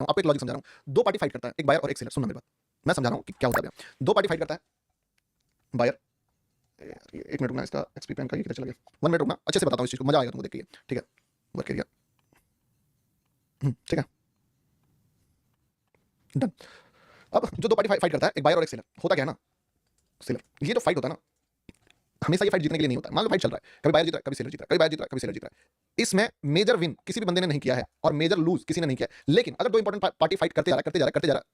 आपको एक लॉजिक समझा रहा हूँ। दो पार्टी फाइट करता है, एक बायर और एक सेलर। सुनना मेरी बात, मैं समझा रहा हूँ कि क्या होता है। दो पार्टी फाइट करता है, बायर, एक मिनट रुकना, इसका एक्सपी पेन का ये किधर चला गया, 1 मिनट रुकना, अच्छे से बताता हूँ इस चीज को, मजा आएगा तुमको देख के, ठीक है। वर्क एरिया, ठीक है, डन। अब जो दो पार्टी फाइट करता है, एक बायर और एक सेलर, होता क्या है ना, सेलर, ये जो फाइट होता है ना, हमेशा ये फाइट जीतने के लिए नहीं होता है। मान लो फाइट चल रहा है, कभी बायर जीत रहा है, कभी सेलर जीत रहा है, कभी बायर जीत रहा है, कभी सेलर जीत रहा है। इसमें मेजर विन किसी भी बंदे ने नहीं किया है और मेजर लूज किसी ने नहीं किया है। लेकिन अगर दो इंपॉर्टेंट पार्टी फाइट करते जा रहा है, करते जा रहा है, करते जा रहा है,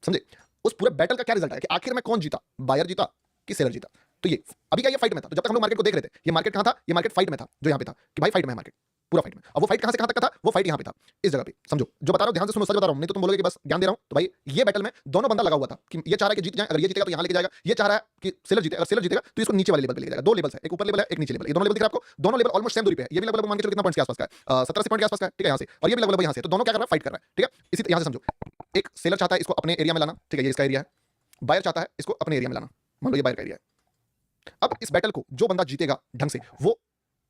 समझे, उस पूरे बैटल का क्या रिजल्ट है कि आखिर में कौन जीता, बायर जीता कि सेलर जीता। तो ये अभी क्या, ये फाइट में था। तो जब तक हम लोग मार्केट को देख रहे थे, ये मार्केट कहां था, ये मार्केट फाइट में था, जो यहां पे था कि भाई फाइट में है मार्केट, पूरा फाइट में। अब वो फाइट कहां से कहां तक का था, वो फाइट यहां पे था, इस जगह पे। समझो जो बता रहा हूं, ध्यान से सुनो, सच बता रहा हूं, नहीं तो तुम बोलोगे कि बस ज्ञान दे रहा हूं। तो भाई ये बैटल में दोनों बंदा लगा हुआ था कि ये चाह रहा है कि जीत जाए, अगर ये जीतेगा तो यहां लेके जाएगा, ये चाह रहा है कि सेलर जीते, अगर सेलर जीतेगा तो इसको नीचे वाले लेवल पे लेके जाएगा। दो लेवल्स है, एक ऊपर लेवल है, एक नीचे लेवल है। ये दोनों लेवल दिख रहा है आपको, दोनों लेवल ऑलमोस्ट सेम दूरी पे है। ये भी लगभग मान के चलो कितना पॉइंट्स के आसपास का है, 70 पॉइंट के आसपास का है, ठीक है, यहां से, और ये भी लगभग यहां से। तो दोनों क्या कर रहा है, फाइट कर रहा है, ठीक है। इसी यहां से समझो, एक सेलर चाहता है इसको अपने एरिया में लाना, ठीक है, ये इसका एरिया है। बायर चाहता है इसको अपने एरिया में लाना, मान लो ये बायर का एरिया है। अब इस बैटल को जो बंदा जीतेगा ढंग से, वो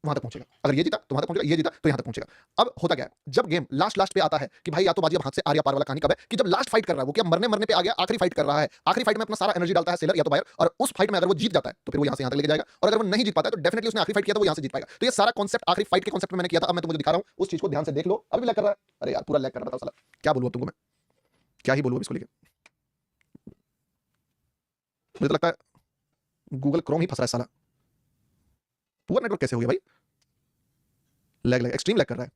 वहां तक पहुंचेगा। अगर ये जीता तो वहां तक पहुंचेगा, ये जीता तो यहां तक पहुंचेगा। अब होता क्या है, जब गेम लास्ट पे आता है कि भाई या तो बाजी अब हाथ से आ रही पार वाला कहानी कब है कि जब लास्ट फाइट कर रहा है वो, क्या मरने मरने पे आ गया, आखिरी फाइट कर रहा है, आखिरी फाइट में अपना सारा एनर्जी डालता है सेलर या तो बायर, और उस फाइट में अगर वो जीत जाता है तो फिर वो यहां से यहां तक लेके जाएगा, और अगर वो नहीं जीत पाता है तो डेफिनेटली उसने आखिरी फाइट किया तो वो यहां से जीत पाएगा। तो ये सारा कॉन्सेप्ट आखिरी फाइट के कॉन्सेप्ट में मैंने किया था। अब मैं तुमको दिखा रहा हूं, उस चीज को ध्यान से देख लो। अभी लैग कर रहा है, अरे यार पूरा लैग कर रहा है, बताओ साला क्या बोलूं अब तुमको मैं, क्या ही बोलूं अब इसको लेके। मुझे तो लगता है गूगल क्रोम ही फंस रहा है साला। पुअर नेटवर्क कैसे हो गया भाई, लैग लैग एक्सट्रीम लैग कर रहा है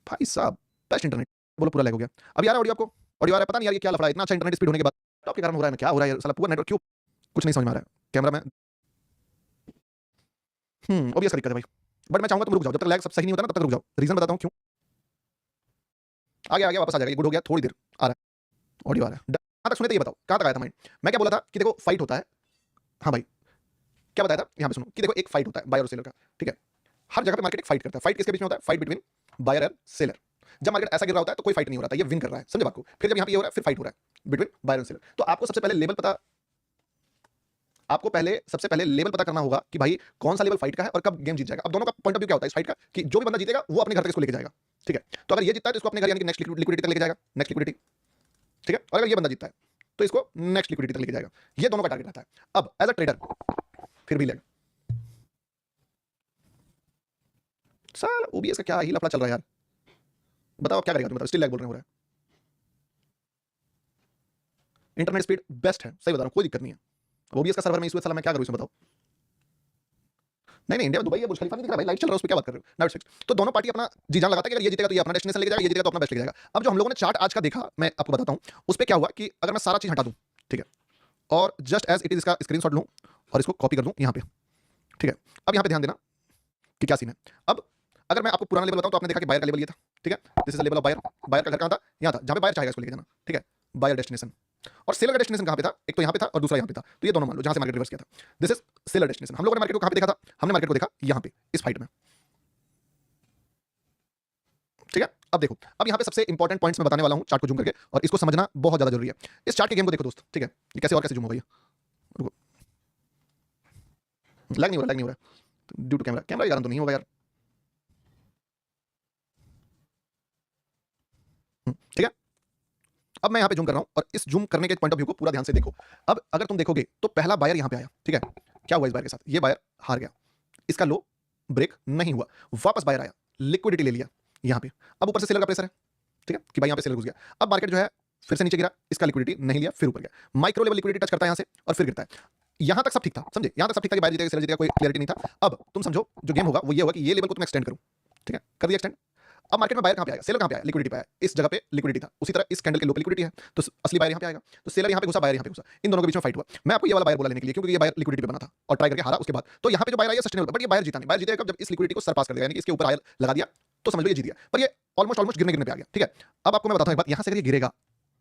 भाई साहब। बेस्ट इंटरनेट, बोलो पूरा लैग हो गया। अब यार ऑडियो आपको, ऑडियो आ रहा है, पता नहीं यार ये क्या लफड़ा है, इतना अच्छा इंटरनेट स्पीड होने के बाद टॉप के कारण हो रहा है ना, क्या हो रहा है साला, पुअर नेटवर्क क्यों, कुछ नहीं समझ में आ रहा है। कैमरा में ओबीएस का दिक्कत है भाई, बट मैं चाहूंगा तुम रुक जाओ, जब तक लैग सब सही नहीं होता ना तब तक रुक जाओ। रीजन बताता हूं क्यों। आ गया वापस आ जाएगा, ये गुड हो गया, थोड़ी देर आ रहा है, ऑडियो आ रहा है। कहां तक सुने थे ये बताओ, कहां तक आया था माइंड। मैं क्या बोला था कि देखो फाइट होता है, हाँ भाई क्या बताया था, यहाँ पे सुनो कि देखो एक फाइट होता है बायर और सेलर का, ठीक है। हर जगह पे मार्केट एक फाइट करता है। फाइट किसके बीच में होता है, fight between buyer and seller. जब मार्केट ऐसा गिर रहा होता है तो कोई फाइट नहीं हो रहा था, ये विन कर रहा है, समझे बात को। फिर जब यहाँ पे ये हो रहा है, फिर फाइट हो रहा है बिटवीन बायर एंड सेलर। तो आपको सबसे पहले लेवल पता, आपको सबसे पहले लेवल पता करना होगा कि भाई कौन सा लेवल फाइट का है और कब गेम जीत जाएगा। अब दोनों का पॉइंट ऑफ व्यू क्या होता है इस फाइट का कि जो भी बंदा जीतेगा वो अपने घर तक इसको लेके जाएगा, ठीक है। तो अगर ये जीतता है तो इसको अपने घर यानी कि नेक्स्ट लिक्विडिटी तक लेके जाएगा, नेक्स्ट लिक्विडिटी, ठीक है। और अगर ये बंदा जीतता है तो इसको नेक्स्ट लिक्विडिटी तक लेके जाएगा। ये दोनों का टारगेट रहता है। अब एज अ ट्रेडर फिर भी लैग, सर ओबीएस का क्या ही लफड़ा चल रहा है यार, बताओ क्या करेगा तुम, बताओ स्टिल लैग बोल रहे हो रहा है। इंटरनेट स्पीड बेस्ट है, सही बता रहा हूं, कोई दिक्कत नहीं है। ओबीएस का सर्वर में इशू है, साला मैं क्या करूं इसमें बताओ। नहीं नहीं, इंडिया में दुबई है, बुर्ज खलीफा नहीं दिख रहा भाई, लाइट चल रहा है उस पे, क्या बात कर रहे हो। नाइट 6 तो दोनों पार्टी अपना जी जान लगाता है कि अगर ये जीतेगा तो ये अपना डेस्टिनेशन लेके जाएगा, ये जीतेगा तो अपना बेस्ट लेके जाएगा। अब जो हम लोगों ने चार्ट आज का देखा, मैं आपको बताता हूं उस पे क्या हुआ कि अगर मैं सारा चीज हटा दूं, ठीक है, और जस्ट एज इट इज इसका स्क्रीनशॉट लूं और इसको कॉपी कर दूं यहां पे, ठीक है। अब यहां पे ध्यान देना कि क्या सीन है। अब अगर मैं आपको पुराना लेवल बताऊं तो आपने देखा कि बायर का लेवल ये था, ठीक है, this is the level of buyer. Buyer का घर कहां था, यहां था, जहां पे बायर चाहेगा इसको लेके जाना, ठीक है, बायर डेस्टिनेशन। और सेलर का डेस्टिनेशन कहां पे था, एक तो यहां पे था और दूसरा यहां पे था। तो ये दोनों मान लो जहां से मार्केट रिवर्स किया था, दिस इज सेलर डेस्टिनेशन। हम लोगों ने मार्केट को कहां पे देखा था, हमने मार्केट को देखा यहां पे इस फाइट में, ठीक है। अब देखो, अब यहां पे सबसे इंपॉर्टेंट पॉइंट्स मैं बताने वाला हूं चार्ट को जूम करके, और इसको समझना बहुत ज्यादा जरूरी है। इस चार्ट के गेम को देखो दोस्त, ठीक है, ये कैसे और कैसे जूम होगा, ये रुको, लैग नहीं हो रहा, लैग नहीं हो रहा ड्यू टू कैमरा, कैमरा के कारण तो नहीं होगा यार, ठीक है। अब मैं यहां पे जूम कर रहा हूं और इस जूम करने के पॉइंट ऑफ व्यू को पूरा ध्यान से देखो। अब अगर तुम देखोगे तो पहला बायर यहां पे आया, ठीक है, क्या हुआ इस बायर के साथ, ये बायर हार गया, इसका लो ब्रेक नहीं हुआ, वापस बायर आया, लिक्विडिटी ले लिया यहां पे। अब ऊपर से सेलर का प्रेशर है, ठीक है, कि भाई यहां पे सेलर घुस गया। अब मार्केट जो है फिर से नीचे गिरा, इसका लिक्विडिटी नहीं लिया, फिर ऊपर गया, माइक्रो लेवल लिक्विडिटी टच करता है यहां से और फिर गिरता है। यहां तक सब ठीक था, समझे, यहां तक सब ठीक था कि बायर जीतेगा सेलर जीतेगा, कोई क्लियरिटी नहीं था। अब तुम समझो जो गेम होगा वो ये होगा कि ये लेवल को तुम एक्सटेंड करो, ठीक है, कर दिया एक्सटेंड। अब मार्केट में बायर कहां पे आएगा, सेलर कहां पे आया, लिक्विडिटी पे आया, इस जगह पे लिक्विडिटी था, उसी तरह इस कैंडल के लो पे लिक्विडिटी है, तो असली बायर यहां पे आएगा। तो सेलर यहां पे घुसा, बायर यहां पे घुसा, इन दोनों के बीच में फाइट हुआ। मैं आपको ये वाला बायर बोला लेने के लिए क्योंकि ये बायर लिक्विडिटी पे बना था और ट्राई करके हारा उसके बाद। तो यहां पे जो बायर आया सस्टेनेबल, बट ये बायर जीता नहीं। बायर जीतेगा जब इस लिक्विडिटी को सरपास कर देगा, यानी कि इसके ऊपर आयर लगा दिया तो समझ लो ये जीत गया। पर ये ऑलमोस्ट गिरने गिरने पे आ गया, ठीक है। अब आपको मैं बताता हूं एक बात, यहां से अगर ये गिरेगा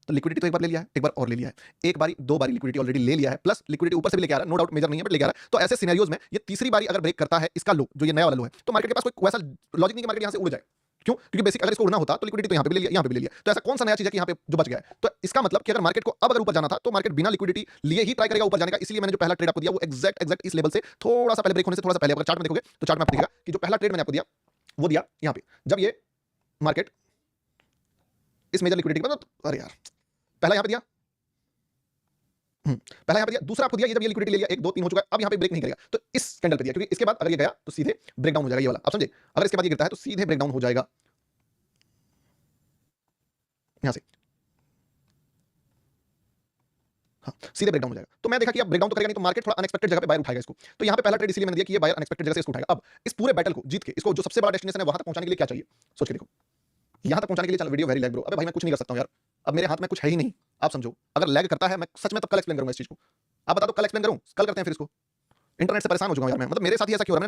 तो लिक्विडिटी तो एक बार ले लिया है, एक बार और ले लिया है, एक बारी दो बारी लिक्विडिटी ऑलरेडी ले लिया है, प्लस लिक्विडिटी ऊपर से भी लेके आ रहा है, नो डाउट मेजर नहीं है बट लेके आ रहा है। तो ऐसे सिनेरियोज में ये तीसरी बारी अगर ब्रेक करता है इसका लो जो ये नया वाला लो है, तो मार्केट के पास कोई वैसा लॉजिक नहीं कि मार्केट यहां से उड़ जाए, क्यों? क्योंकि बेसिक अगर इसको उड़ना होता तो लिक्विडिटी तो यहाँ पे भी ले लिया, यहाँ पे भी ले लिया। तो ऐसा कौन सा नया चीज़ है कि यहाँ पे जो बच गया है? तो इसका मतलब कि अगर मार्केट को अब अगर ऊपर जाना था तो मार्केट बिना लिक्विडिटी लिए ही ट्राई करेगा ऊपर जाने का। इसलिए मैंने जो पहला ट्रेड आपको दिया वो एग्जैक्ट इस लेवल से थोड़ा सा पहले ब्रेक होने से थोड़ा सा पहले, अगर चार्ट में देखोगे तो चार्ट में आपको दिखेगा कि जो पहला ट्रेड मैंने आपको दिया वो दिया यहाँ पे, जब ये मार्केट इस मेजर लिक्विडिटी के बाद, अरे यार पहला यहाँ पे दिया, पहला यहाँ पे दिया, दूसरा आपको दिया ये जब ये लिक्विडिटी ले लिया, 1 2 3 हो चुका है, अब यहाँ पे ब्रेक नहीं करेगा तो इस कैंडल पे दिया, क्योंकि इसके बाद अगर ये गया तो सीधे ब्रेक डाउन हो जाएगा ये वाला, आप समझे? अगर इसके बाद ये गिरता है तो सीधे ब्रेक डाउन हो जाएगा यहाँ से, हाँ सीधे ब्रेक डाउन हो जाएगा। तो मैं देखा कि अब ब्रेक डाउन तो करेगा नहीं, तो मार्केट थोड़ा अनएक्सपेक्टेड जगह पे बायर उठाएगा इसको। तो यहाँ पे पहला ट्रेड इसलिए मैंने दिया कि ये बायर अनएक्सपेक्टेड जगह से इसको उठाएगा। अब इस पूरे बैटल को जीत के इसको जो सबसे बड़ा डेस्टिनेशन है वहां तक पहुंचाने के लिए क्या चाहिए, सोच के देखो। यहाँ तक पहुंचाने के लिए चल वीडियो वेरी लैग ब्रो, अबे भाई मैं कुछ नहीं कर सकता हूँ यार, अब मेरे हाथ में कुछ है ही नहीं, आप समझो। अगर लैग करता है मैं सच में तब कल एक्सप्लेन करूंगा इस चीज को। आप बता दो कल एक्सप्लेन करूं, कल करते हैं फिर इसको। इंटरनेट से परेशान हो चुका हूं यार मैं, मतलब मेरे साथ ही ऐसा क्यों हो रहा है।